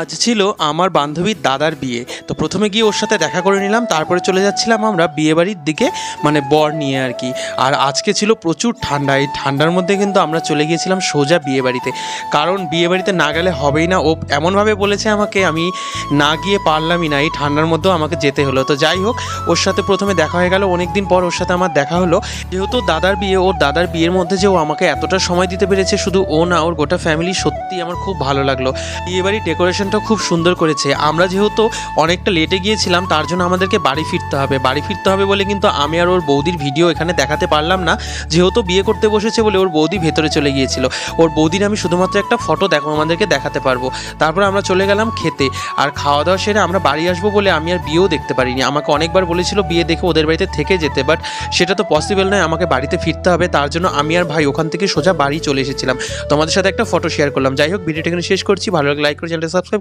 আজ ছিল আমার বান্ধবীর দাদার বিয়ে। তো প্রথমে গিয়ে ওর সাথে দেখা করে নিলাম, তারপরে চলে যাচ্ছিলাম আমরা বিয়েবাড়ির দিকে, মানে বর নিয়ে আর কি। আর আজকে ছিল প্রচুর ঠান্ডা, এই ঠান্ডার মধ্যে কিন্তু আমরা চলে গিয়েছিলাম সোজা বিয়েবাড়িতে, কারণ বিয়েবাড়িতে না গেলে হবেই না। ও এমনভাবে বলেছে আমাকে, আমি না গিয়ে পারলামই না, এই ঠান্ডার মধ্যেও আমাকে যেতে হলো। তো যাই হোক, ওর সাথে প্রথমে দেখা হয়ে গেল, অনেক দিন পর ওর সাথে আমার দেখা হলো। যেহেতু দাদার বিয়ে, ওর দাদার বিয়ের মধ্যে যে ও আমাকে এতটা সময় দিতে পেরেছে, শুধু ও না, ওর গোটা ফ্যামিলি, সত্যি আমার খুব ভালো লাগলো। বিয়েবাড়ির ডেকোরেশনটা খুব সুন্দর করেছে। আমরা যেহেতু অনেকটা লেটে গিয়েছিলাম, তার জন্য আমাদেরকে বাড়ি ফিরতে হবে বলে কিন্তু আমি আর ওর বৌদির ভিডিও এখানে দেখাতে পারলাম না, যেহেতু বিয়ে করতে বসেছে বলে ওর বৌদি ভেতরে চলে গিয়েছিল। ওর বৌদির আমি শুধুমাত্র একটা ফটো আমাদেরকে দেখাতে পারবো। তারপর আমরা চলে গেলাম খেতে, আর খাওয়া দাওয়া সেরে আমরা বাড়ি আসবো বলে আমি আর বিয়েও দেখতে পারিনি। আমাকে অনেকবার বলেছিল বিয়ে দেখে ওদের বাড়িতে থেকে যেতে, বাট সেটা তো পসিবল নয়, আমাকে বাড়িতে ফিরতে হবে। তার জন্য আমি আর ভাই ওখান থেকে সোজা বাড়ি চলে এসেছিলাম। তোমাদের সাথে একটা ফটো শেয়ার করলাম। যাই হোক, ভিডিওটা এখানে শেষ করছি। ভালো লাগলে লাইক করে চ্যানেলটা সাবস্ক্রাইব